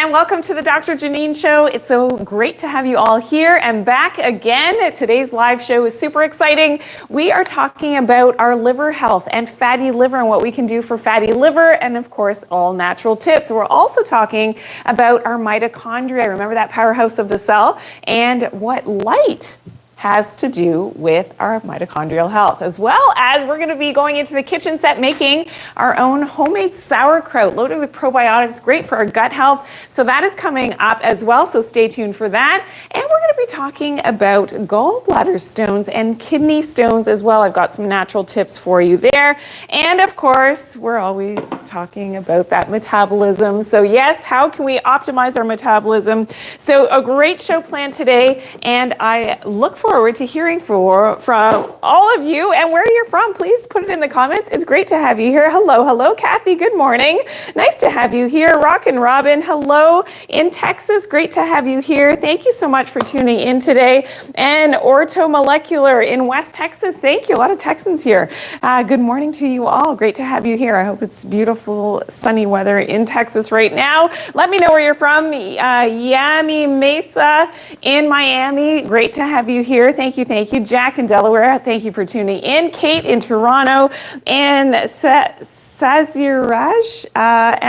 and welcome to the Doctor Janine Show. It's so great to have you all here and back again. Today's live show is super exciting. We are talking about our liver health and fatty liver and what we can do for fatty liver, and of course, all natural tips. We're also talking about our mitochondria. Remember that powerhouse of the cell, and what light has to do with our mitochondrial health, as well as we're going to be going into the kitchen set making our own homemade sauerkraut loaded with probiotics, great for our gut health. So that is coming up as well, so stay tuned for that. And we're going to be talking about gallbladder stones and kidney stones as well. I've got some natural tips for you there. And of course, we're always talking about that metabolism. So yes, how can we optimize our metabolism? So a great show planned today, and I look forward to hearing from all of you, and where you're from, please put it in the comments. It's great to have you here. Hello, Kathy, good morning. Nice to have you here. Rockin' Robin, hello in Texas. Great to have you here. Thank you so much for tuning in today. And Orthomolecular in West Texas, thank you. A lot of Texans here. Good morning to you all. Great to have you here. I hope it's beautiful, sunny weather in Texas right now. Let me know where you're from. Yami Mesa in Miami. Great to have you here. Thank you. Jack in Delaware, thank you for tuning in. Kate in Toronto, and Saziraj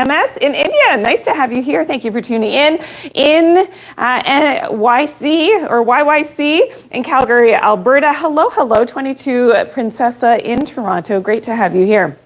MS in India. Nice to have you here. Thank you for tuning in. In YYC in Calgary, Alberta. Hello, 22 Princessa in Toronto. Great to have you here.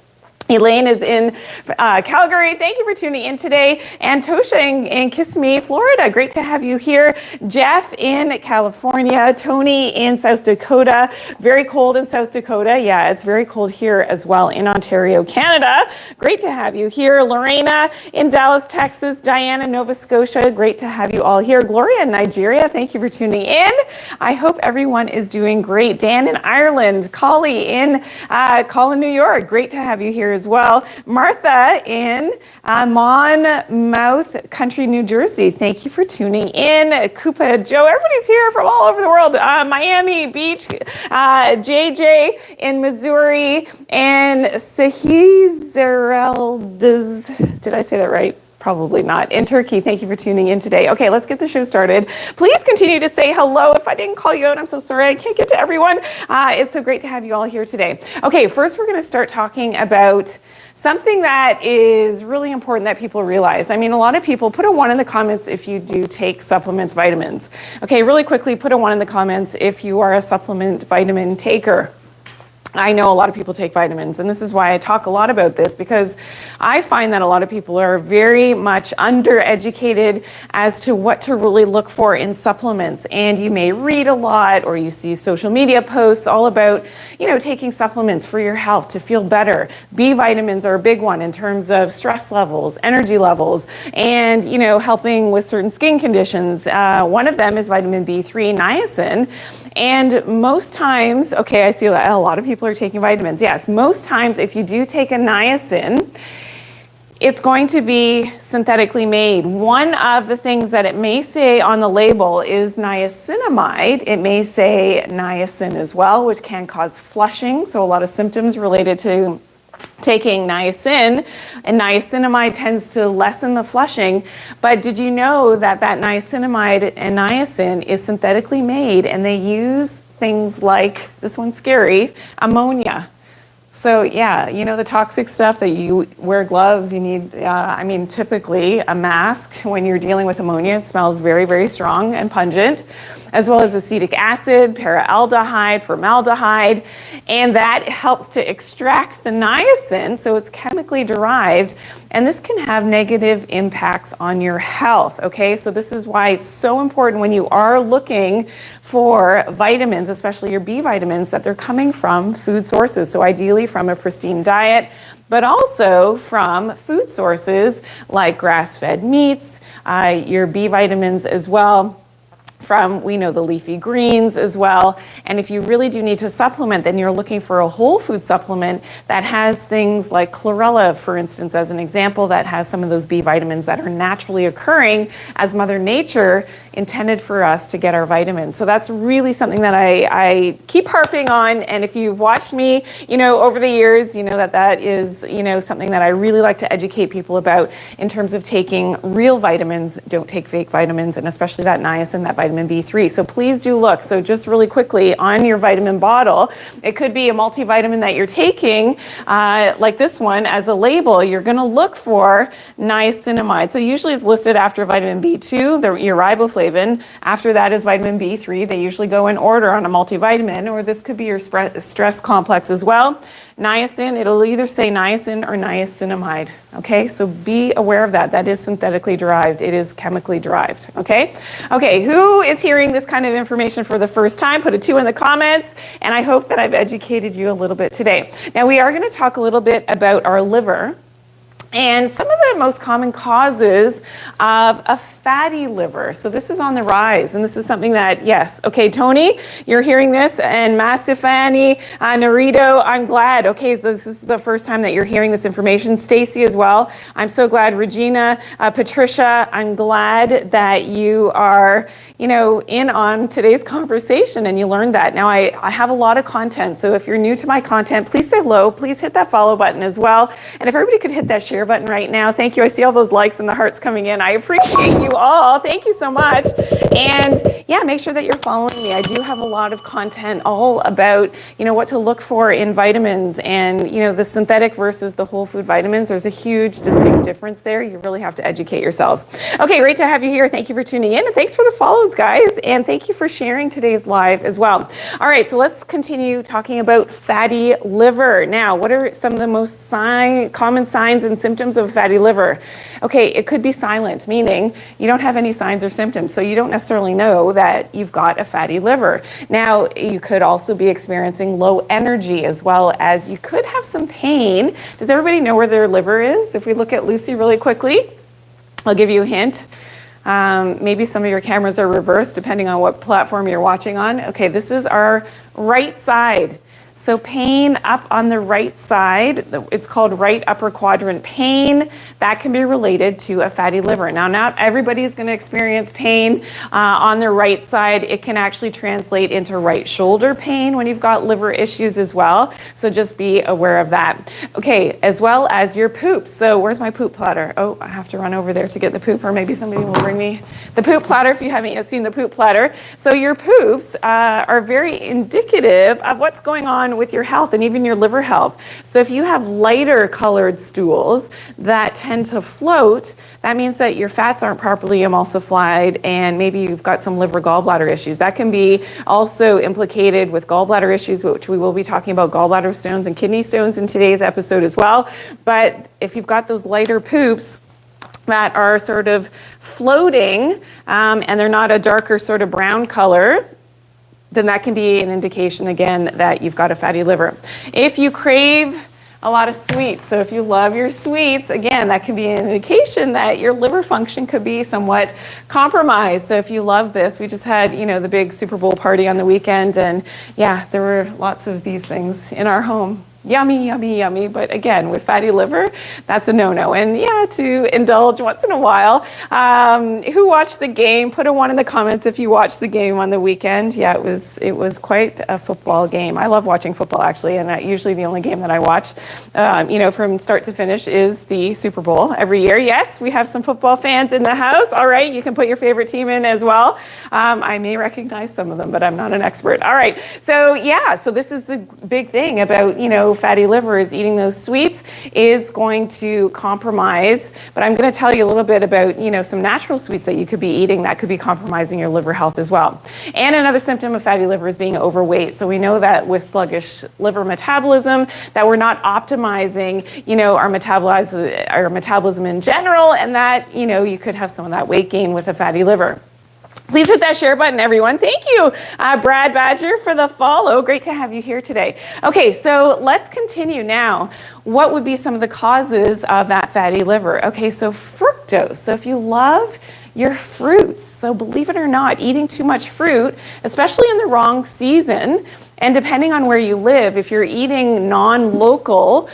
Elaine is in Calgary. Thank you for tuning in today. And Tosha in Kissimmee, Florida. Great to have you here. Jeff in California. Tony in South Dakota. Very cold in South Dakota. Yeah, it's very cold here as well in Ontario, Canada. Great to have you here. Lorena in Dallas, Texas. Diana, Nova Scotia. Great to have you all here. Gloria in Nigeria. Thank you for tuning in. I hope everyone is doing great. Dan in Ireland. Collie in New York. Great to have you here as well. Martha in Monmouth Country, New Jersey. Thank you for tuning in. Koopa Joe, everybody's here from all over the world. Miami Beach, JJ in Missouri, and Sahizereldes. Did I say that right? Probably not. In Turkey, thank you for tuning in today. Okay, let's get the show started. Please continue to say hello. If I didn't call you out, I'm so sorry. I can't get to everyone. It's so great to have you all here today. Okay, first we're going to start talking about something that is really important that people realize. I mean, a lot of people, put a 1 in the comments if you do take supplements, vitamins. Okay, really quickly, put a 1 in the comments if you are a supplement vitamin taker. I know a lot of people take vitamins, and this is why I talk a lot about this, because I find that a lot of people are very much undereducated as to what to really look for in supplements. And you may read a lot, or you see social media posts all about, taking supplements for your health to feel better. B vitamins are a big one in terms of stress levels, energy levels, and, helping with certain skin conditions. One of them is vitamin B3, niacin. And most times, okay, I see that a lot of people are taking vitamins. Yes, most times if you do take a niacin, it's going to be synthetically made. One of the things that it may say on the label is niacinamide. It may say niacin as well, which can cause flushing. So a lot of symptoms related to taking niacin, and niacinamide tends to lessen the flushing. But did you know that niacinamide and niacin is synthetically made, and they use things like, this one's scary, ammonia. So yeah, the toxic stuff that you wear gloves, you need, typically a mask when you're dealing with ammonia. It smells very, very strong and pungent, as well as acetic acid, paraaldehyde, formaldehyde, and that helps to extract the niacin, so it's chemically derived, and this can have negative impacts on your health, okay? So this is why it's so important when you are looking for vitamins, especially your B vitamins, that they're coming from food sources, so ideally from a pristine diet, but also from food sources like grass-fed meats, your B vitamins as well, from, we know, the leafy greens as well. And if you really do need to supplement, then you're looking for a whole food supplement that has things like chlorella, for instance, as an example, that has some of those B vitamins that are naturally occurring as Mother Nature intended for us to get our vitamins. So that's really something that I keep harping on. And if you've watched me, over the years, that is, something that I really like to educate people about in terms of taking real vitamins. Don't take fake vitamins, and especially that niacin, that vitamin B3. So please do look. So just really quickly on your vitamin bottle, it could be a multivitamin that you're taking, like this one as a label. You're going to look for niacinamide. So usually it's listed after vitamin B2, your riboflavin. After that is vitamin B3. They usually go in order on a multivitamin, or this could be your stress complex as well. Niacin, it'll either say niacin or niacinamide. Okay, so be aware of that. That is synthetically derived. It is chemically derived. Okay, who is hearing this kind of information for the first time? Put a 2 in the comments, and I hope that I've educated you a little bit today. Now we are going to talk a little bit about our liver and some of the most common causes of a fatty liver. So this is on the rise, and this is something that, yes, okay, Tony, you're hearing this, and Massifani, Narito, I'm glad. Okay, so this is the first time that you're hearing this information. Stacy as well, I'm so glad. Regina, Patricia, I'm glad that you are, in on today's conversation and you learned that. Now I have a lot of content, so if you're new to my content, please say hello, please hit that follow button as well. And if everybody could hit that share button right now, thank you. I see all those likes and the hearts coming in. I appreciate you all. Thank you so much. And yeah, make sure that you're following me. I do have a lot of content all about, what to look for in vitamins and, the synthetic versus the whole food vitamins. There's a huge distinct difference there. You really have to educate yourselves. Okay, great to have you here. Thank you for tuning in, and thanks for the follows, guys. And thank you for sharing today's live as well. All right, so let's continue talking about fatty liver. Now, what are some of the most common signs and symptoms of fatty liver? Okay, it could be silent, meaning you don't have any signs or symptoms, so you don't necessarily know that you've got a fatty liver. Now, you could also be experiencing low energy, as well as you could have some pain. Does everybody know where their liver is? If we look at Lucy really quickly, I'll give you a hint. Maybe some of your cameras are reversed depending on what platform you're watching on. Okay, this is our right side. So pain up on the right side, it's called right upper quadrant pain. That can be related to a fatty liver. Now, not everybody is going to experience pain on the right side. It can actually translate into right shoulder pain when you've got liver issues as well. So just be aware of that. Okay, as well as your poop. So where's my poop platter? Oh, I have to run over there to get the poop, or maybe somebody will bring me the poop platter if you haven't yet seen the poop platter. So your poops are very indicative of what's going on with your health and even your liver health. So if you have lighter colored stools that tend to float, that means that your fats aren't properly emulsified, and maybe you've got some liver gallbladder issues. That can be also implicated with gallbladder issues, which we will be talking about gallbladder stones and kidney stones in today's episode as well. But if you've got those lighter poops that are sort of floating, and they're not a darker sort of brown color, then that can be an indication, again, that you've got a fatty liver. If you crave a lot of sweets, so if you love your sweets, again, that can be an indication that your liver function could be somewhat compromised. So if you love this, we just had, the big Super Bowl party on the weekend, and yeah, there were lots of these things in our home. Yummy, yummy, yummy. But again, with fatty liver, that's a no-no. And yeah, to indulge once in a while. Who watched the game? Put a 1 in the comments if you watched the game on the weekend. Yeah, it was quite a football game. I love watching football, actually, and usually the only game that I watch, from start to finish is the Super Bowl every year. Yes, we have some football fans in the house. All right, you can put your favorite team in as well. I may recognize some of them, but I'm not an expert. All right, so yeah, so this is the big thing about, fatty liver, is eating those sweets is going to compromise. But I'm going to tell you a little bit about, some natural sweets that you could be eating that could be compromising your liver health as well. And another symptom of fatty liver is being overweight. So we know that with sluggish liver metabolism, that we're not optimizing, our metabolism in general, and that, you could have some of that weight gain with a fatty liver. Please hit that share button, everyone. Thank you, Brad Badger, for the follow. Great to have you here today. Okay, so let's continue now. What would be some of the causes of that fatty liver? Okay, so fructose. So if you love your fruits, so believe it or not, eating too much fruit, especially in the wrong season, And depending on where you live, if you're eating non-local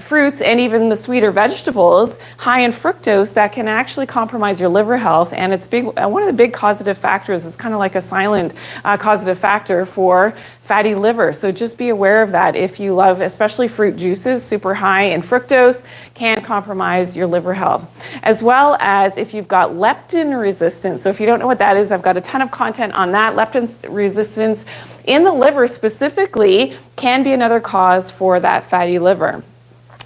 fruits and even the sweeter vegetables high in fructose, that can actually compromise your liver health. And it's one of the big causative factors. It's kind of like a silent causative factor for fatty liver. So just be aware of that. If you love, especially fruit juices, super high in fructose can compromise your liver health. As well as if you've got leptin resistance. So if you don't know what that is, I've got a ton of content on that. Leptin resistance in the liver specifically can be another cause for that fatty liver,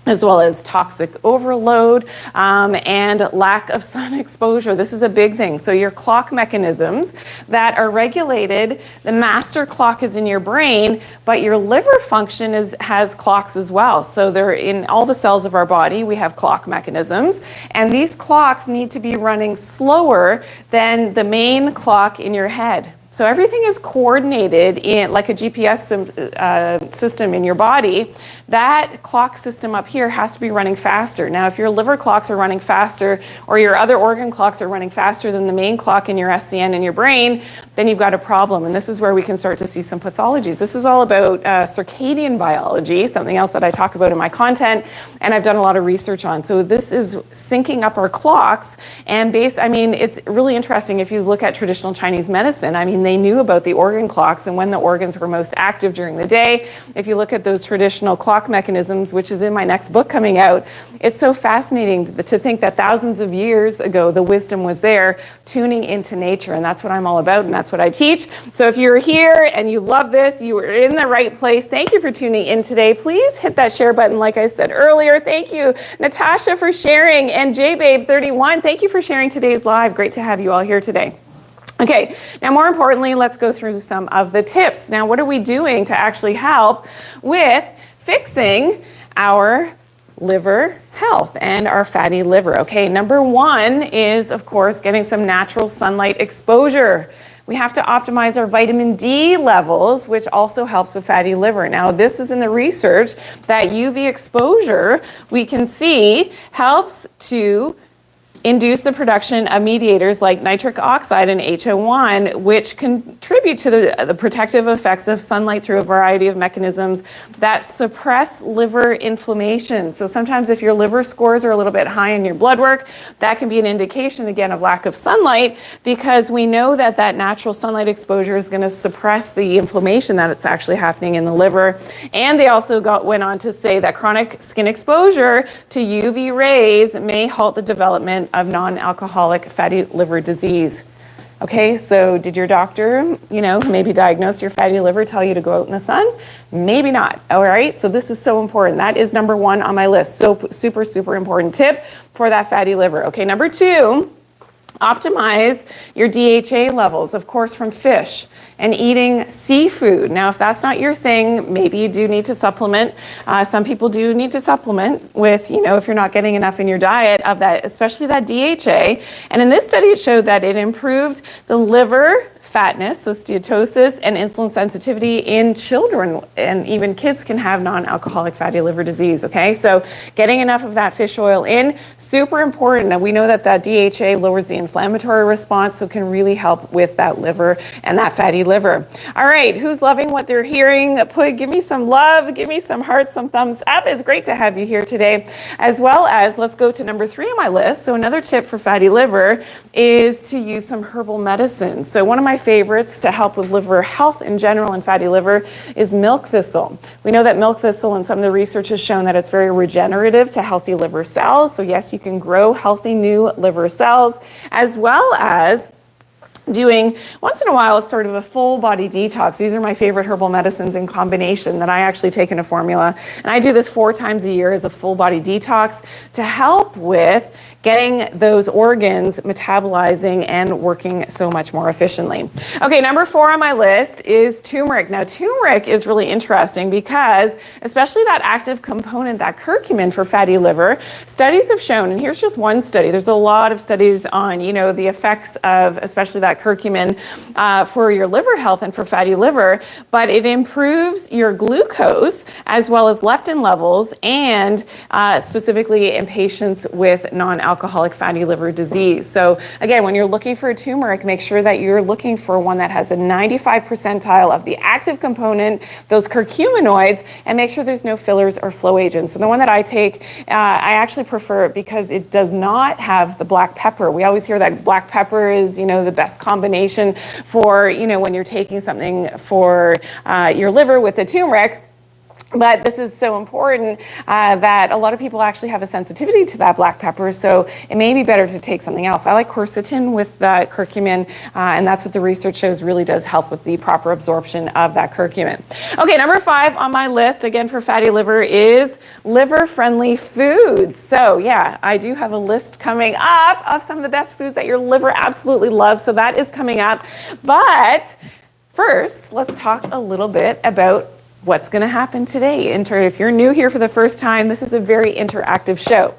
as well as toxic overload and lack of sun exposure. This is a big thing. So your clock mechanisms that are regulated, the master clock is in your brain, but your liver function has clocks as well. So they're in all the cells of our body, we have clock mechanisms, and these clocks need to be running slower than the main clock in your head. So everything is coordinated in like a GPS system in your body. That clock system up here has to be running faster. Now, if your liver clocks are running faster or your other organ clocks are running faster than the main clock in your SCN in your brain, then you've got a problem. And this is where we can start to see some pathologies. This is all about circadian biology, something else that I talk about in my content, and I've done a lot of research on. So this is syncing up our clocks, and it's really interesting if you look at traditional Chinese medicine. They knew about the organ clocks and when the organs were most active during the day. If you look at those traditional clock mechanisms, which is in my next book coming out, it's so fascinating to think that thousands of years ago, the wisdom was there, tuning into nature. And that's what I'm all about, and that's what I teach. So if you're here and you love this, you are in the right place. Thank you for tuning in today. Please hit that share button like I said earlier. Thank you, Natasha, for sharing, and JBabe31, thank you for sharing today's live. Great to have you all here today. Okay, now more importantly, let's go through some of the tips. Now, what are we doing to actually help with fixing our liver health and our fatty liver? Okay, number one is, of course, getting some natural sunlight exposure. We have to optimize our vitamin D levels, which also helps with fatty liver. Now, this is in the research that UV exposure, we can see, helps to induce the production of mediators like nitric oxide and HO1, which contribute to the protective effects of sunlight through a variety of mechanisms that suppress liver inflammation. So sometimes if your liver scores are a little bit high in your blood work, that can be an indication, again, of lack of sunlight, because we know that that natural sunlight exposure is going to suppress the inflammation that's actually happening in the liver. And they also went on to say that chronic skin exposure to UV rays may halt the development of non-alcoholic fatty liver disease. Okay, so did your doctor, who maybe diagnosed your fatty liver, tell you to go out in the sun? Maybe not. All right, so this is so important. That is number one on my list. So super, super important tip for that fatty liver. Okay, number two, optimize your DHA levels, of course, from fish and eating seafood. Now, if that's not your thing, maybe you do need to supplement. Some people do need to supplement with, if you're not getting enough in your diet of that, especially that DHA. And in this study, it showed that it improved the liver fatness, so steatosis and insulin sensitivity in children, and even kids can have non-alcoholic fatty liver disease, okay? So getting enough of that fish oil in, super important. And we know that that DHA lowers the inflammatory response, so can really help with that liver and that fatty liver. All right, who's loving what they're hearing? Give me some love, give me some hearts, some thumbs up. It's great to have you here today. As well as, let's go to number 3 on my list. So another tip for fatty liver is to use some herbal medicine. So one of my favorites to help with liver health in general and fatty liver is milk thistle. We know that milk thistle, and some of the research has shown that it's very regenerative to healthy liver cells. So yes, you can grow healthy new liver cells, as well as doing once in a while it's sort of a full body detox. These are my favorite herbal medicines in combination that I actually take in a formula, and I do this 4 times a year as a full body detox to help with getting those organs metabolizing and working so much more efficiently. Okay, number 4 on my list is turmeric. Now, turmeric is really interesting because, especially that active component, that curcumin for fatty liver, studies have shown, and here's just one study, there's a lot of studies on, the effects of especially that that curcumin for your liver health and for fatty liver, but it improves your glucose as well as leptin levels, and specifically in patients with non-alcoholic fatty liver disease. So again, when you're looking for a turmeric, make sure that you're looking for one that has a 95 percentile of the active component, those curcuminoids, and make sure there's no fillers or flow agents. And the one that I take, I actually prefer it because it does not have the black pepper. We always hear that black pepper is, the best combination for, when you're taking something for your liver with the turmeric. But this is so important that a lot of people actually have a sensitivity to that black pepper, so it may be better to take something else. I like quercetin with curcumin, and that's what the research shows really does help with the proper absorption of that curcumin. Okay, number 5 on my list, again for fatty liver, is liver-friendly foods. So yeah, I do have a list coming up of some of the best foods that your liver absolutely loves, so that is coming up. But first, let's talk a little bit about what's going to happen today. If you're new here for the first time, this is a very interactive show.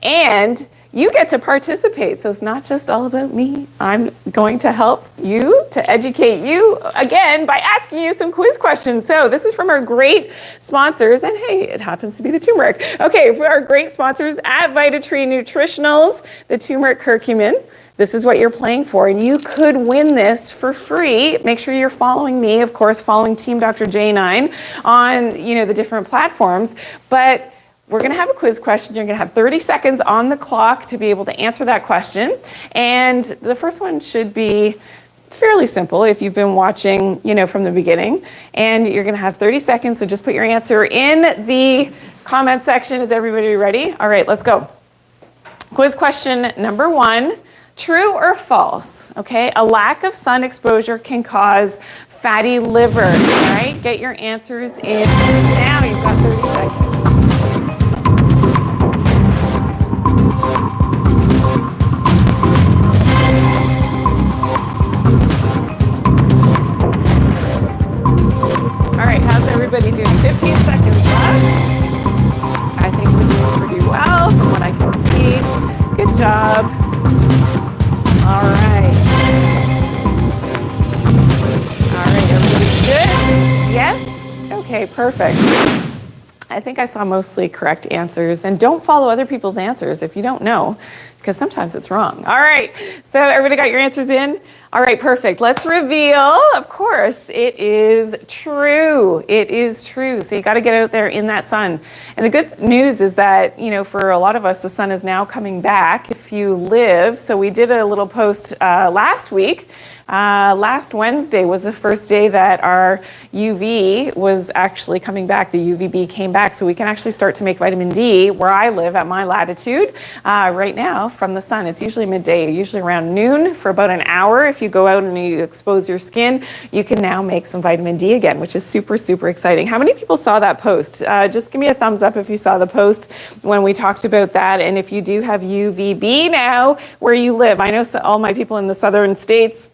And you get to participate. So it's not just all about me. I'm going to help you, to educate you, again, by asking you some quiz questions. So this is from our great sponsors. And hey, it happens to be the turmeric. Okay, for our great sponsors at VitaTree Nutritionals, the turmeric curcumin. This is what you're playing for, and you could win this for free. Make sure you're following me, of course, following Team Dr. Janine on, the different platforms. But we're going to have a quiz question. You're going to have 30 seconds on the clock to be able to answer that question. And the first one should be fairly simple if you've been watching, from the beginning. And you're going to have 30 seconds, so just put your answer in the comment section. Is everybody ready? All right, let's go. Quiz question number 1. True or false? Okay, a lack of sun exposure can cause fatty liver. All right, get your answers in now. You've got 30 seconds. All right, how's everybody doing? 15 seconds left. I think we're doing pretty well from what I can see. Good job. All right. All right, everybody's good? Yes? Okay, perfect. I think I saw mostly correct answers. And don't follow other people's answers if you don't know, because sometimes it's wrong. All right, so everybody got your answers in? All right, perfect. Let's reveal. Of course, it is true. It is true. So you got to get out there in that sun. And the good news is that, for a lot of us, the sun is now coming back if you live. So we did a little post last week. Last Wednesday was the first day that our UV was actually coming back. The UVB came back, so we can actually start to make vitamin D where I live at my latitude right now from the sun. It's usually midday, usually around noon for about an hour. If you go out and you expose your skin, you can now make some vitamin D again, which is super, super exciting. How many people saw that post? Just give me a thumbs up if you saw the post when we talked about that. And if you do have UVB now where you live, I know all my people in the southern states,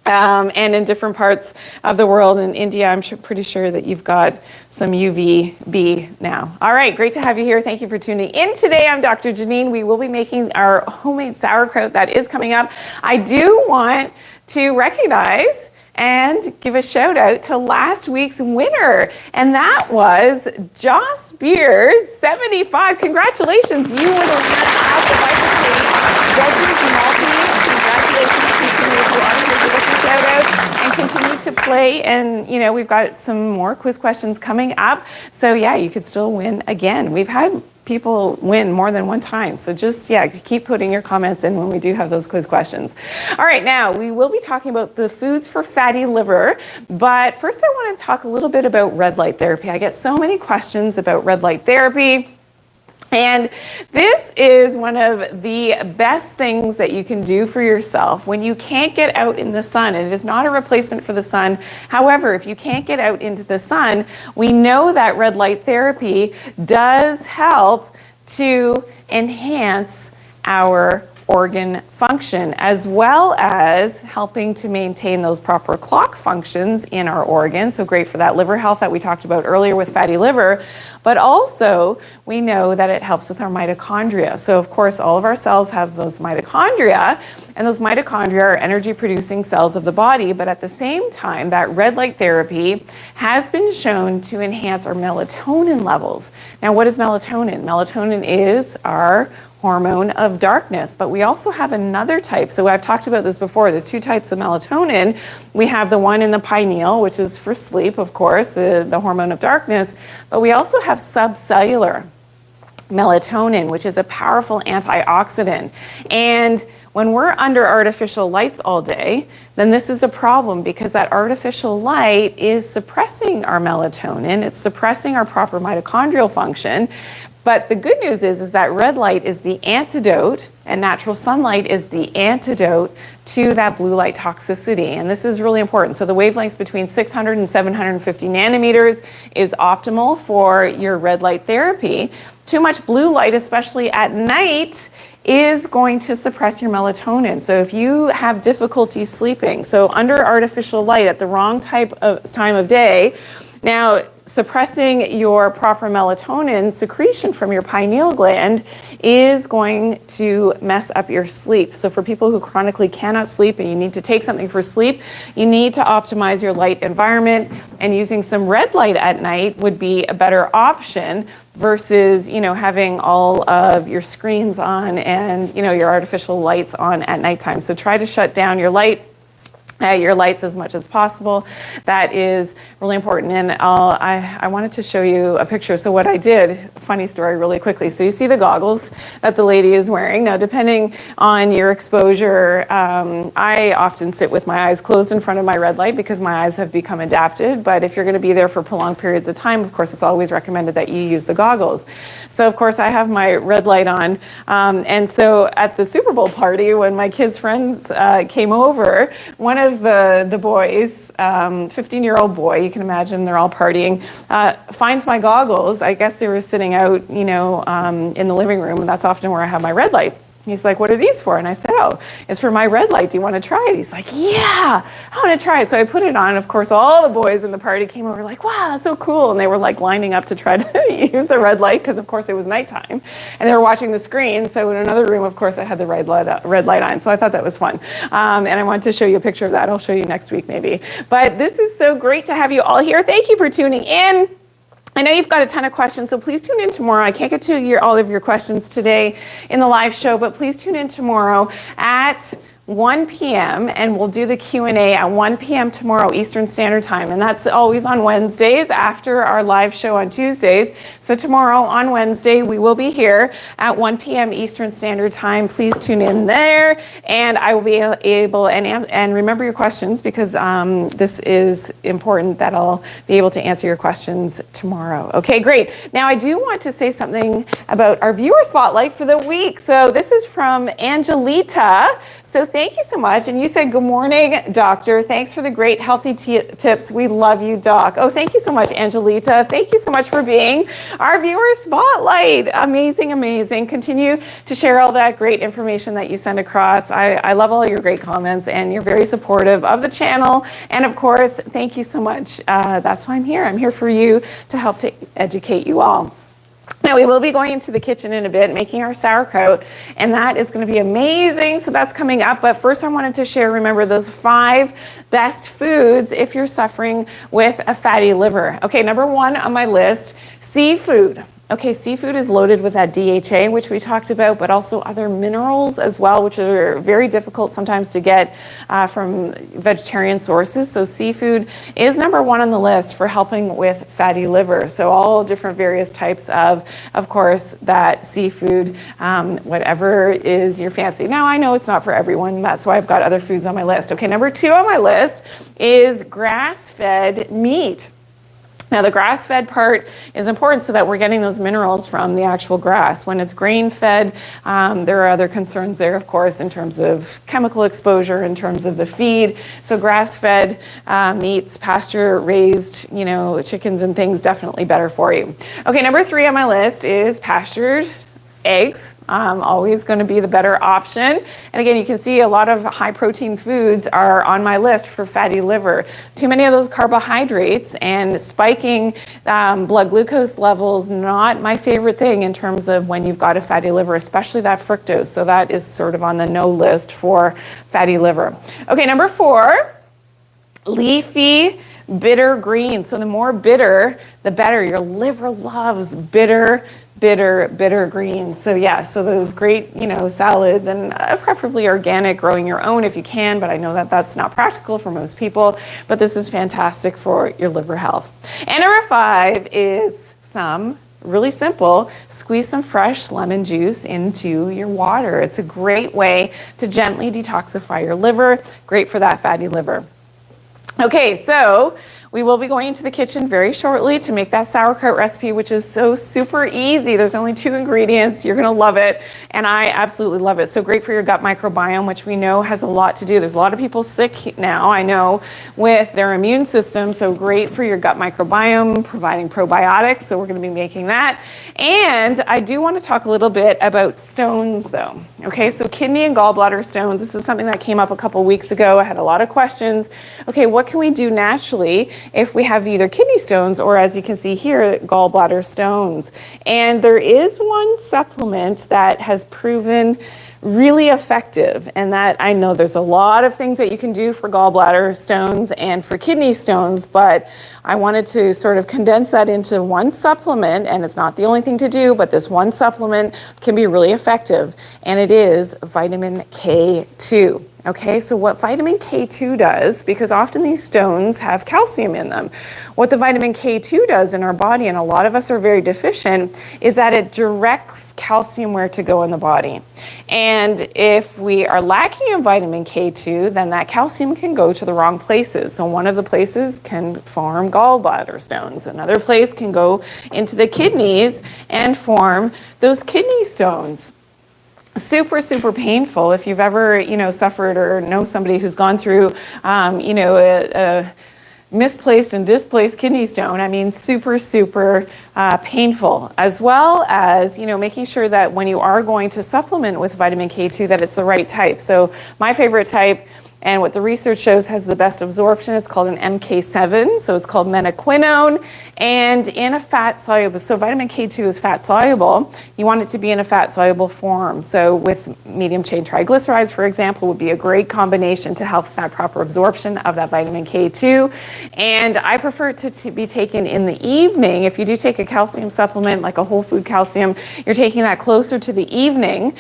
and in different parts of the world. In India, I'm pretty sure that you've got some UVB now. All right, great to have you here. Thank you for tuning in today. I'm Dr. Janine. We will be making our homemade sauerkraut that is coming up. I do want to recognize and give a shout out to last week's winner. And that was Joss Beers, 75. Congratulations, you were the winner of the VitaTree Veggies Multi. Congratulations. Shout out and continue to play, and we've got some more quiz questions coming up, so yeah, you could still win again. We've had people win more than one time, so just keep putting your comments in when we do have those quiz questions. All right, now we will be talking about the foods for fatty liver, but first I want to talk a little bit about red light therapy. I get so many questions about red light therapy. And this is one of the best things that you can do for yourself when you can't get out in the sun. It is not a replacement for the sun. However, if you can't get out into the sun, we know that red light therapy does help to enhance our organ function, as well as helping to maintain those proper clock functions in our organs. So great for that liver health that we talked about earlier with fatty liver, but also we know that it helps with our mitochondria. So of course, all of our cells have those mitochondria, and those mitochondria are energy producing cells of the body, but at the same time, that red light therapy has been shown to enhance our melatonin levels. Now, what is melatonin? Melatonin is our hormone of darkness, but we also have another type. So I've talked about this before. There's two types of melatonin. We have the one in the pineal, which is for sleep, of course, the hormone of darkness, but we also have subcellular melatonin, which is a powerful antioxidant. And when we're under artificial lights all day, then this is a problem because that artificial light is suppressing our melatonin, it's suppressing our proper mitochondrial function. But the good news is that red light is the antidote, and natural sunlight is the antidote to that blue light toxicity. And this is really important. So the wavelengths between 600 and 750 nanometers is optimal for your red light therapy. Too much blue light, especially at night, is going to suppress your melatonin. So if you have difficulty sleeping, so under artificial light at the wrong time of day, now suppressing your proper melatonin secretion from your pineal gland is going to mess up your sleep. So for people who chronically cannot sleep and you need to take something for sleep, you need to optimize your light environment, and using some red light at night would be a better option versus, having all of your screens on and, your artificial lights on at nighttime. So try to shut down your lights as much as possible. That is really important. And I wanted to show you a picture. So what I did, funny story really quickly. So you see the goggles that the lady is wearing. Now, depending on your exposure, I often sit with my eyes closed in front of my red light because my eyes have become adapted. But if you're going to be there for prolonged periods of time, of course, it's always recommended that you use the goggles. So of course, I have my red light on. And so at the Super Bowl party, when my kids' friends came over, one of the boys, 15-year-old boy, you can imagine they're all partying, finds my goggles. I guess they were sitting out, in the living room, and that's often where I have my red light. He's like, "What are these for?" And I said, "Oh, it's for my red light. Do you want to try it?" He's like, "Yeah, I want to try it." So I put it on. Of course, all the boys in the party came over like, "Wow, that's so cool." And they were like lining up to try to use the red light because, of course, it was nighttime. And they were watching the screen. So in another room, of course, I had the red light on. So I thought that was fun. And I wanted to show you a picture of that. I'll show you next week maybe. But this is so great to have you all here. Thank you for tuning in. I know you've got a ton of questions, so please tune in tomorrow. I can't get to all of your questions today in the live show, but please tune in tomorrow at 1 p.m. and we'll do the Q&A at 1 p.m. tomorrow Eastern Standard Time, and that's always on Wednesdays after our live show on Tuesdays. So tomorrow on Wednesday we will be here at 1 p.m. Eastern Standard Time. Please tune in there, and I will be able and remember your questions because this is important that I'll be able to answer your questions tomorrow. Okay, great. Now I do want to say something about our viewer spotlight for the week. So this is from Angelita. So thank you so much. And you said, "Good morning, doctor. Thanks for the great healthy tips. We love you, doc." Oh, thank you so much, Angelita. Thank you so much for being our viewer spotlight. Amazing, amazing. Continue to share all that great information that you send across. I love all your great comments, and you're very supportive of the channel. And of course, thank you so much. That's why I'm here. I'm here for you to help to educate you all. Now, we will be going into the kitchen in a bit, making our sauerkraut, and that is going to be amazing. So that's coming up. But first, I wanted to share, remember, those 5 best foods if you're suffering with a fatty liver. Okay, number 1 on my list, seafood. Okay, seafood is loaded with that DHA, which we talked about, but also other minerals as well, which are very difficult sometimes to get from vegetarian sources. So seafood is number 1 on the list for helping with fatty liver. So all different various types of course, that seafood, whatever is your fancy. Now, I know it's not for everyone. That's why I've got other foods on my list. Okay, number 2 on my list is grass-fed meat. Now, the grass-fed part is important so that we're getting those minerals from the actual grass. When it's grain-fed, there are other concerns there, of course, in terms of chemical exposure, in terms of the feed. So grass-fed meats, pasture-raised, chickens and things, definitely better for you. Okay, number 3 on my list is pastured eggs, always going to be the better option. And again, you can see a lot of high protein foods are on my list for fatty liver. Too many of those carbohydrates and spiking blood glucose levels, not my favorite thing in terms of when you've got a fatty liver, especially that fructose. So that is sort of on the no list for fatty liver. Okay, number 4, leafy bitter greens. So the more bitter, the better. Your liver loves bitter greens. So yeah, so those great, salads, and preferably organic, growing your own if you can, but I know that that's not practical for most people, but this is fantastic for your liver health. And number 5 is really simple, squeeze some fresh lemon juice into your water. It's a great way to gently detoxify your liver, great for that fatty liver. Okay, so we will be going into the kitchen very shortly to make that sauerkraut recipe, which is so super easy. There's only 2 ingredients. You're gonna love it, and I absolutely love it. So great for your gut microbiome, which we know has a lot to do. There's a lot of people sick now, I know, with their immune system, so great for your gut microbiome, providing probiotics, so we're gonna be making that. And I do wanna talk a little bit about stones though. Okay, so kidney and gallbladder stones, this is something that came up a couple weeks ago. I had a lot of questions. Okay, what can we do naturally if we have either kidney stones or, as you can see here, gallbladder stones? And there is one supplement that has proven really effective, and that I know there's a lot of things that you can do for gallbladder stones and for kidney stones, but I wanted to sort of condense that into one supplement, and it's not the only thing to do, but this one supplement can be really effective, and it is vitamin K2. Okay, so what vitamin K2 does, because often these stones have calcium in them, what the vitamin K2 does in our body, and a lot of us are very deficient, is that it directs calcium where to go in the body. And if we are lacking in vitamin K2, then that calcium can go to the wrong places. So one of the places can form gallbladder stones. Another place can go into the kidneys and form those kidney stones. Super, super painful. If you've ever, suffered or know somebody who's gone through, a misplaced and displaced kidney stone, I mean, super, super painful, as well as, making sure that when you are going to supplement with vitamin K2, that it's the right type. So my favorite type, and what the research shows has the best absorption, it's called an MK7, so it's called menaquinone, and in a fat soluble, so vitamin K2 is fat soluble, you want it to be in a fat soluble form. So with medium chain triglycerides, for example, would be a great combination to help that proper absorption of that vitamin K2. And I prefer it to be taken in the evening. If you do take a calcium supplement, like a whole food calcium, you're taking that closer to the evening,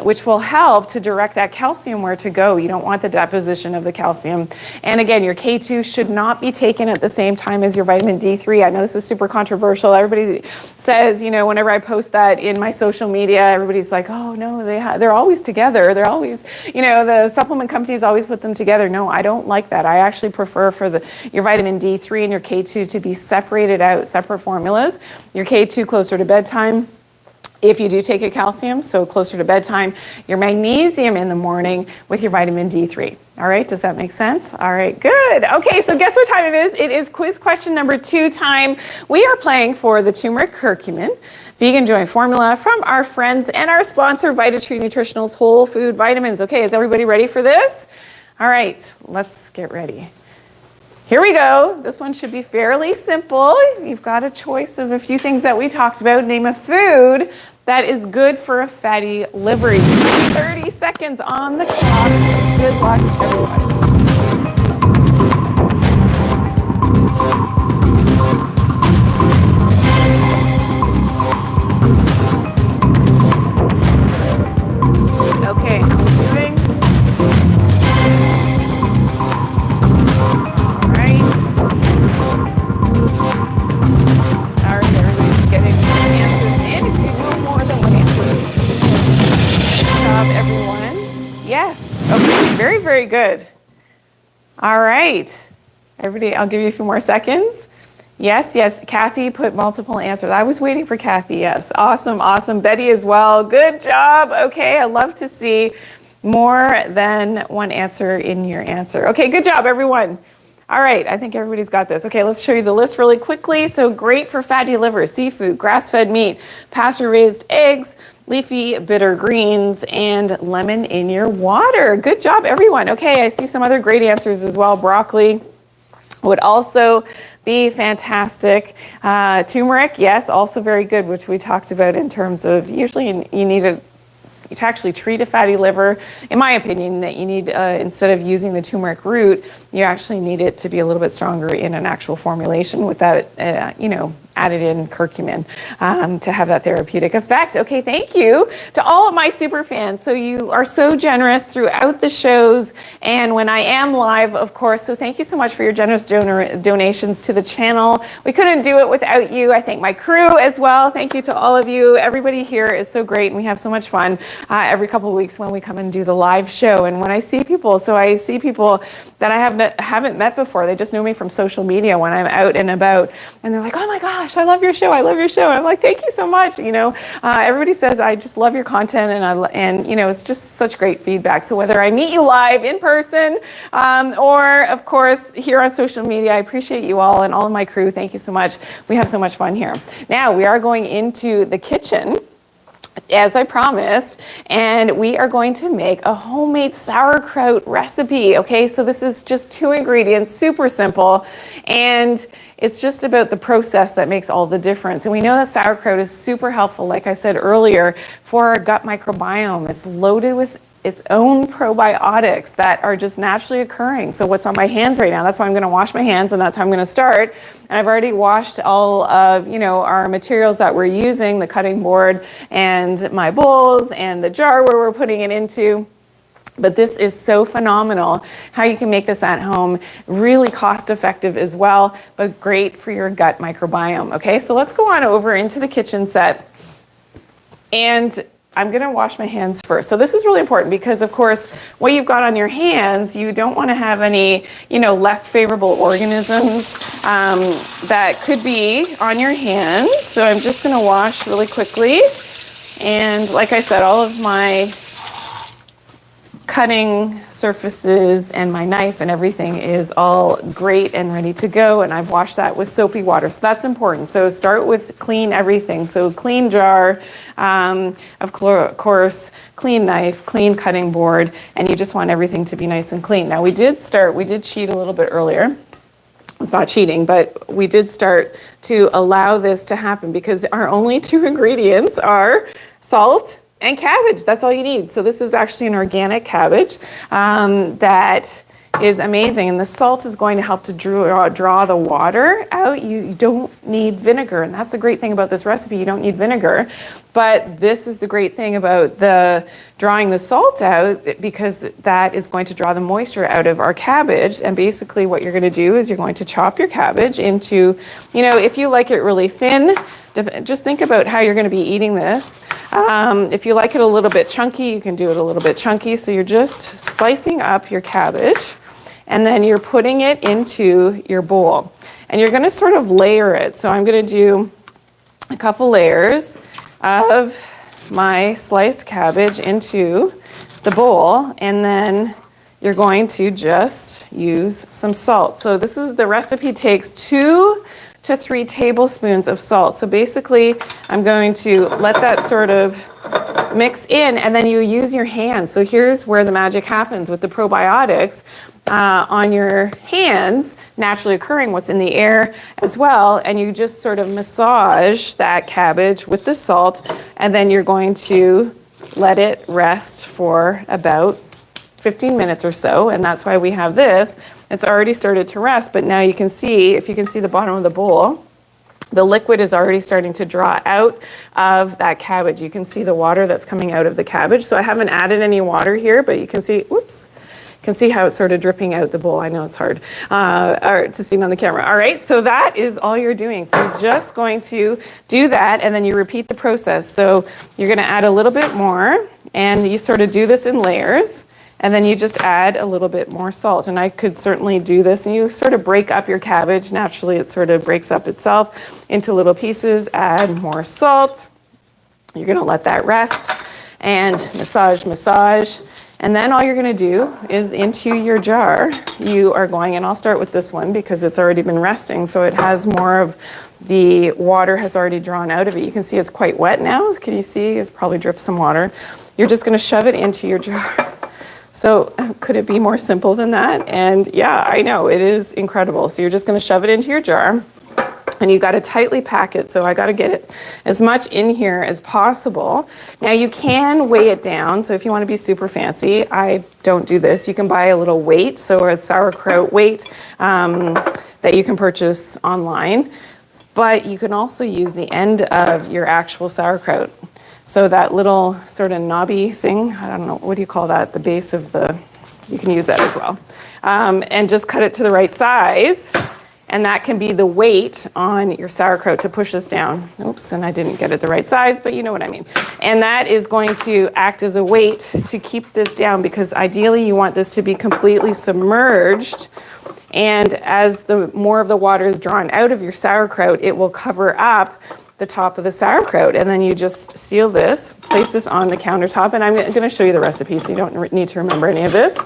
which will help to direct that calcium where to go. You don't want the deposition of the calcium. And again, your K2 should not be taken at the same time as your vitamin D3. I know this is super controversial. Everybody says, whenever I post that in my social media, everybody's like, oh no, they're always together. They're always, the supplement companies always put them together. No, I don't like that. I actually prefer for your vitamin D3 and your K2 to be separated out, separate formulas. Your K2 closer to bedtime. If you do take a calcium, so closer to bedtime, your magnesium in the morning with your vitamin D3. All right, does that make sense? All right, good. Okay, so guess what time it is? It is quiz question number 2 time. We are playing for the turmeric curcumin vegan joint formula from our friends and our sponsor, VitaTree Nutritionals Whole Food Vitamins. Okay, is everybody ready for this? All right, let's get ready. Here we go. This one should be fairly simple. You've got a choice of a few things that we talked about. Name a food that is good for a fatty liver. 30 seconds on the clock. Good luck, everyone. Okay, how are we doing? Very, very good. All right. Everybody, I'll give you a few more seconds. Yes, yes. Kathy put multiple answers. I was waiting for Kathy. Yes. Awesome, awesome. Betty as well. Good job. Okay. I love to see more than one answer in your answer. Okay. Good job, everyone. All right. I think everybody's got this. Okay. Let's show you the list really quickly. So great for fatty liver, seafood, grass-fed meat, pasture-raised eggs, leafy bitter greens, and lemon in your water. Good job, everyone. Okay, I see some other great answers as well. Broccoli would also be fantastic. Turmeric, yes, also very good, which we talked about in terms of usually you need to actually treat a fatty liver. In my opinion, that you need, instead of using the turmeric root, you actually need it to be a little bit stronger in an actual formulation with that, added in curcumin to have that therapeutic effect. Okay, thank you to all of my super fans. So you are so generous throughout the shows and when I am live, of course. So thank you so much for your generous donations to the channel. We couldn't do it without you. I thank my crew as well. Thank you to all of you. Everybody here is so great and we have so much fun every couple of weeks when we come and do the live show. And when I see people, so I see people that I haven't met before. They just know me from social media when I'm out and about and they're like, oh my gosh, I love your show. I love your show. And I'm like, thank you so much. Everybody says, I just love your content and it's just such great feedback. So whether I meet you live in person or of course here on social media, I appreciate you all and all of my crew. Thank you so much. We have so much fun here. Now we are going into the kitchen, as I promised, and we are going to make a homemade sauerkraut recipe. Okay, so this is just 2 ingredients, super simple, and it's just about the process that makes all the difference. And we know that sauerkraut is super helpful, like I said earlier, for our gut microbiome. It's loaded with its own probiotics that are just naturally occurring. So what's on my hands right now, that's why I'm gonna wash my hands and that's how I'm gonna start. And I've already washed all of our materials that we're using, the cutting board and my bowls and the jar where we're putting it into. But this is so phenomenal how you can make this at home, really cost effective as well, but great for your gut microbiome. Okay, so let's go on over into the kitchen set. And I'm gonna wash my hands first. So this is really important because of course, what you've got on your hands, you don't wanna have any, less favorable organisms that could be on your hands. So I'm just gonna wash really quickly. And like I said, all of my cutting surfaces and my knife and everything is all great and ready to go, and I've washed that with soapy water, so that's important. So start with clean everything, so clean jar, of course, clean knife, clean cutting board, and you just want everything to be nice and clean. Now we did cheat a little bit earlier. It's not cheating, but we did start to allow this to happen because our only 2 ingredients are salt and cabbage. That's all you need. So this is actually an organic cabbage that is amazing. And the salt is going to help to draw the water out. You don't need vinegar. And that's the great thing about this recipe. You don't need vinegar. But this is the great thing about drawing the salt out, because that is going to draw the moisture out of our cabbage. And basically what you're going to do is you're going to chop your cabbage into, if you like it really thin, just think about how you're going to be eating this. If you like it a little bit chunky, you can do it a little bit chunky. So you're just slicing up your cabbage and then you're putting it into your bowl. And you're going to sort of layer it. So I'm going to do a couple layers of my sliced cabbage into the bowl, and then you're going to just use some salt. So the recipe takes 2 to 3 tablespoons of salt. So basically, I'm going to let that sort of mix in, and then you use your hands. So here's where the magic happens with the probiotics on your hands, naturally occurring, what's in the air as well, and you just sort of massage that cabbage with the salt, and then you're going to let it rest for about 15 minutes or so, and that's why we have this. It's already started to rest, but now you can see, if you can see the bottom of the bowl, the liquid is already starting to draw out of that cabbage. You can see the water that's coming out of the cabbage. So I haven't added any water here, but you can see, can see how it's sort of dripping out the bowl. I know it's hard to see on the camera. All right, so that is all you're doing. So you're just going to do that, and then you repeat the process. So you're gonna add a little bit more, and you sort of do this in layers. And then you just add a little bit more salt. And I could certainly do this. And you sort of break up your cabbage. Naturally, it sort of breaks up itself into little pieces. Add more salt. You're going to let that rest. And massage. And then all you're going to do is into your jar, you are going, and I'll start with this one because it's already been resting, so it has more of the water has already drawn out of it. You can see it's quite wet now. Can you see? It's probably dripped some water. You're just going to shove it into your jar. So could it be more simple than that? And yeah, I know, it is incredible. So you're just going to shove it into your jar. And you got to tightly pack it, so I got to get it as much in here as possible. Now you can weigh it down, so if you want to be super fancy, I don't do this. You can buy a little weight, so a sauerkraut weight that you can purchase online. But you can also use the end of your actual sauerkraut. So that little sort of knobby thing, I don't know, what do you call that? The base of the, you can use that as well. And just cut it to the right size. And that can be the weight on your sauerkraut to push this down. Oops, and I didn't get it the right size, but you know what I mean. And that is going to act as a weight to keep this down, because ideally you want this to be completely submerged. And as the more of the water is drawn out of your sauerkraut, it will cover up the top of the sauerkraut. And then you just seal this, place this on the countertop. And I'm going to show you the recipe so you don't need to remember any of this.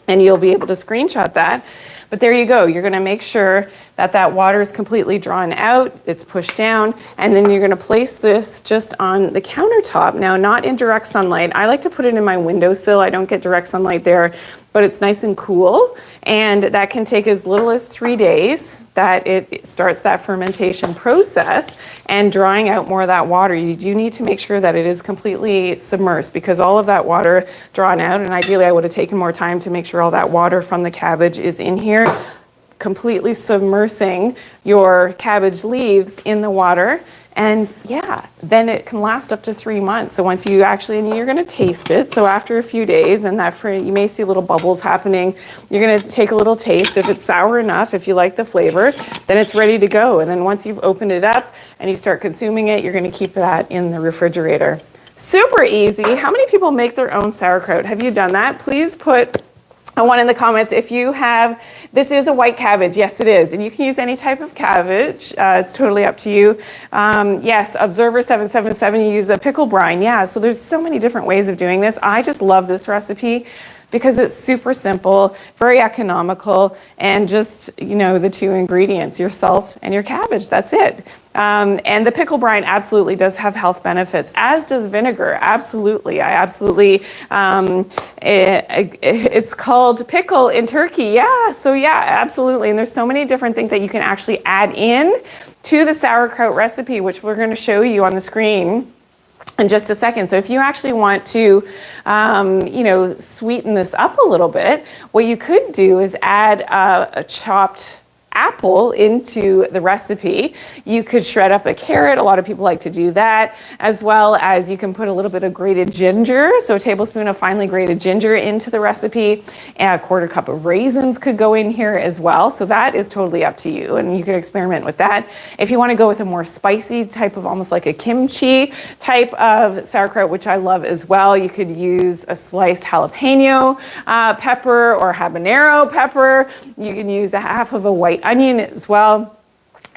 And you'll be able to screenshot that. But there you go. You're going to make sure that that water is completely drawn out, it's pushed down, and then you're going to place this just on the countertop. Now, not in direct sunlight. I like to put it in my windowsill. I don't get direct sunlight there, but it's nice and cool. And that can take as little as 3 days that it starts that fermentation process and drawing out more of that water. You do need to make sure that it is completely submersed, because all of that water drawn out, and ideally I would have taken more time to make sure all that water from the cabbage is in here, completely submersing your cabbage leaves in the water. And yeah, then it can last up to 3 months. So once you actually, and you're going to taste it. So after a few days, and that you may see little bubbles happening. You're going to take a little taste. If it's sour enough, if you like the flavor, then it's ready to go. And then once you've opened it up and you start consuming it, you're going to keep that in the refrigerator. Super easy. How many people make their own sauerkraut? Have you done that? Please put one in the comments if you have. This is a white cabbage. Yes, it is. And you can use any type of cabbage. It's totally up to you. Yes, Observer 777, you use a pickle brine. Yeah, so there's so many different ways of doing this. I just love this recipe because it's super simple, very economical, and just, you know, the two ingredients, your salt and your cabbage, that's it. And the pickle brine absolutely does have health benefits, as does vinegar, absolutely. It's called pickle in Turkey, yeah, so yeah, absolutely. And there's so many different things that you can actually add in to the sauerkraut recipe, which we're gonna show you on the screen in just a second. So if you actually want to, sweeten this up a little bit, what you could do is add a chopped apple into the recipe. You could shred up a carrot. A lot of people like to do that, as well as you can put a little bit of grated ginger. So a tablespoon of finely grated ginger into the recipe. And a quarter cup of raisins could go in here as well. So that is totally up to you, and you can experiment with that. If you want to go with a more spicy type of, almost like a kimchi type of sauerkraut, which I love as well, you could use a sliced jalapeno pepper or habanero pepper. You can use a half of a white onion as well.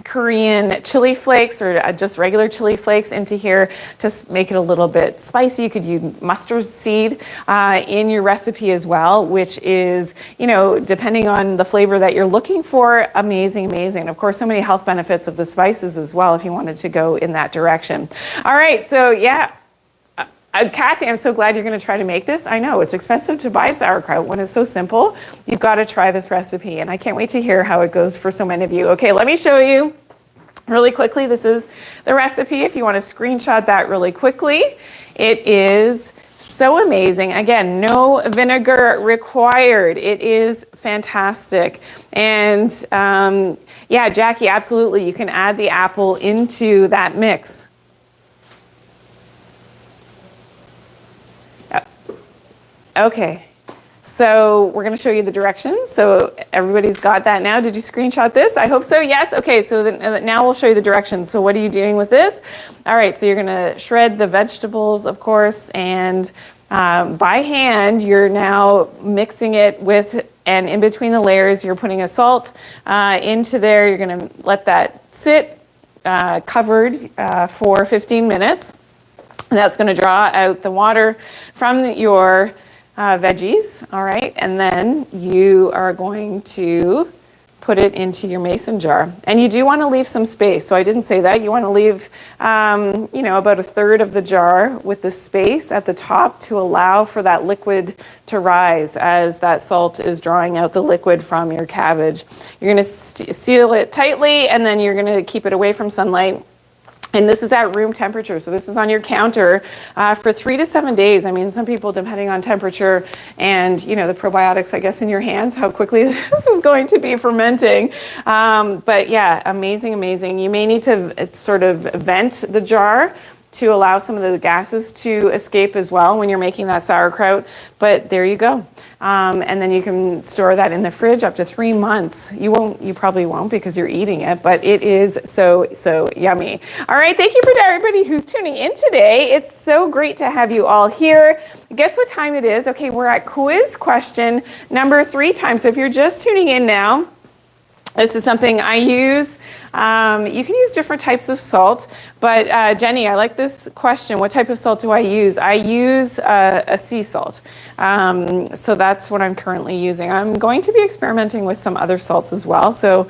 Korean chili flakes, or just regular chili flakes into here to make it a little bit spicy. You could use mustard seed in your recipe as well, which is, depending on the flavor that you're looking for, amazing, amazing. Of course, so many health benefits of the spices as well if you wanted to go in that direction. All right, so yeah. Kathy, I'm so glad you're going to try to make this. I know it's expensive to buy sauerkraut when it's so simple. You've got to try this recipe, and I can't wait to hear how it goes for so many of you. Okay, let me show you really quickly. This is the recipe if you want to screenshot that really quickly. It is so amazing. Again, no vinegar required. It is fantastic. And yeah, Jackie, absolutely. You can add the apple into that mix. Okay, so we're going to show you the directions. So everybody's got that now. Did you screenshot this? I hope so. Yes. Okay, so now we'll show you the directions. So what are you doing with this? All right, so you're going to shred the vegetables, of course, and by hand, you're now mixing it with, and in between the layers, you're putting a salt into there. You're going to let that sit covered for 15 minutes. And that's going to draw out the water from your veggies, all right? And then you are going to put it into your mason jar. And you do want to leave some space. So I didn't say that. You want to leave, about a third of the jar with the space at the top to allow for that liquid to rise as that salt is drawing out the liquid from your cabbage. You're going to seal it tightly, and then you're going to keep it away from sunlight. And this is at room temperature, so this is on your counter for 3 to 7 days. I mean, some people, depending on temperature and, the probiotics, I guess, in your hands, how quickly this is going to be fermenting. But yeah, amazing, amazing. You may need to sort of vent the jar to allow some of the gases to escape as well when you're making that sauerkraut. But there you go. And then you can store that in the fridge up to 3 months. You probably won't because you're eating it, but it is so, so yummy. All right, thank you for everybody who's tuning in today. It's so great to have you all here. Guess what time it is? Okay, we're at quiz question number 3 times. So if you're just tuning in now, this is something I use. You can use different types of salt, but Jenny, I like this question. What type of salt do I use? I use a sea salt. So that's what I'm currently using. I'm going to be experimenting with some other salts as well. So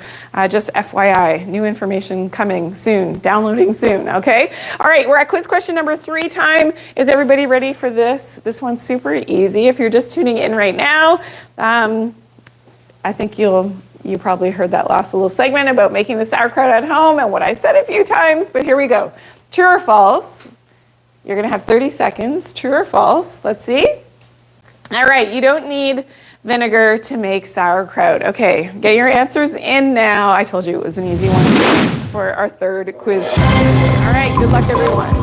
just FYI, new information coming soon, downloading soon, okay? All right, we're at quiz question number 3 time. Is everybody ready for this? This one's super easy. If you're just tuning in right now, I think you probably heard that last little segment about making the sauerkraut at home and what I said a few times, but here we go. True or false? You're gonna have 30 seconds. True or false? Let's see. All right, you don't need vinegar to make sauerkraut. Okay, get your answers in now. I told you it was an easy one for our 3rd quiz. All right, good luck everyone.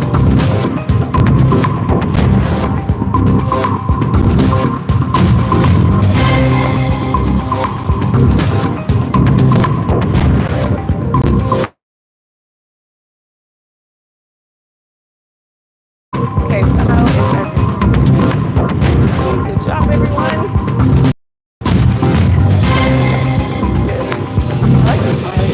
Okay, somehow it's everything. Good job, everyone. I like the smiley.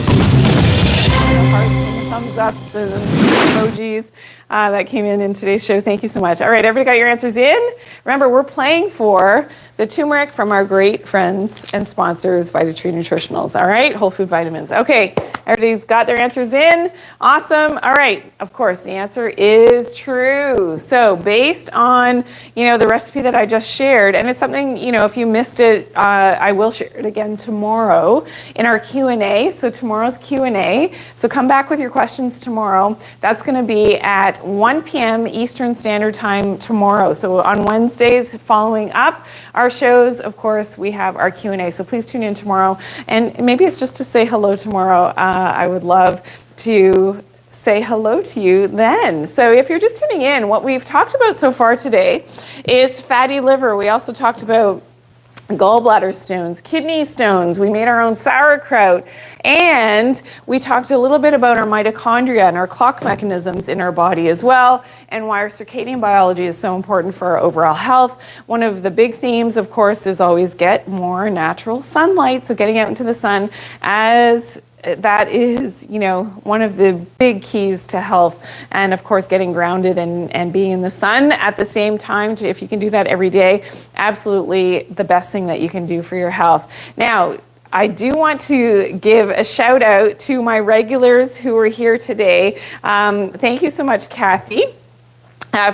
Hearts and thumbs ups and emojis that came in today's show. Thank you so much. All right, everybody got your answers in? Remember, we're playing for the turmeric from our great friends and sponsors, VitaTree Nutritionals. All right, whole food vitamins. Okay, everybody's got their answers in. Awesome. All right, of course, the answer is true. So based on, the recipe that I just shared, and it's something, if you missed it, I will share it again tomorrow in our Q&A. So tomorrow's Q&A. So come back with your questions tomorrow. That's going to be at 1 p.m. Eastern Standard Time tomorrow. So on Wednesdays following up our shows, of course, we have our Q&A. So please tune in tomorrow. And maybe it's just to say hello tomorrow. I would love to say hello to you then. So if you're just tuning in, what we've talked about so far today is fatty liver. We also talked about gallbladder stones, kidney stones. We made our own sauerkraut, and we talked a little bit about our mitochondria and our clock mechanisms in our body as well, and why our circadian biology is so important for our overall health. One of the big themes, of course, is always get more natural sunlight. So getting out into the sun, as that is, one of the big keys to health. And of course, getting grounded and being in the sun at the same time, if you can do that every day, absolutely the best thing that you can do for your health. Now, I do want to give a shout out to my regulars who are here today. Thank you so much, Kathy.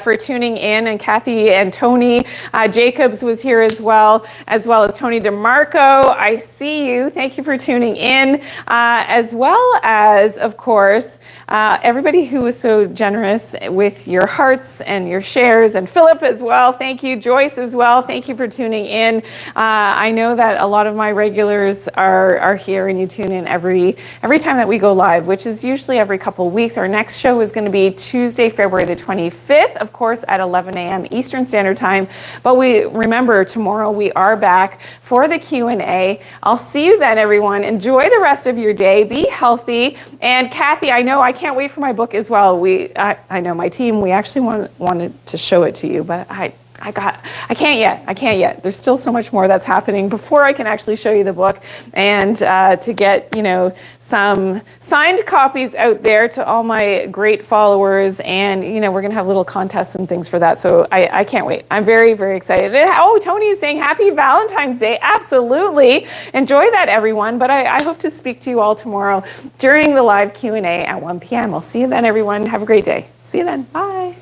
For tuning in, and Kathy and Tony Jacobs was here as well as Tony DeMarco. I see you. Thank you for tuning in, as well as, of course, everybody who was so generous with your hearts and your shares, and Philip as well. Thank you. Joyce as well. Thank you for tuning in. I know that a lot of my regulars are here, and you tune in every time that we go live, which is usually every couple of weeks. Our next show is going to be Tuesday, February the 25th. Of course, at 11 a.m. Eastern Standard Time. But we remember, tomorrow we are back for the Q&A. I'll see you then, everyone. Enjoy the rest of your day. Be healthy. And Kathy, I know I can't wait for my book as well. I know my team, we actually wanted to show it to you, but I can't yet. There's still so much more that's happening before I can actually show you the book, and to get, some signed copies out there to all my great followers, and we're gonna have little contests and things for that. So I can't wait. I'm very, very excited. Oh, Tony is saying happy Valentine's Day. Absolutely. Enjoy that, everyone. But I hope to speak to you all tomorrow during the live Q&A at 1 p.m. I'll see you then, everyone. Have a great day. See you then. Bye.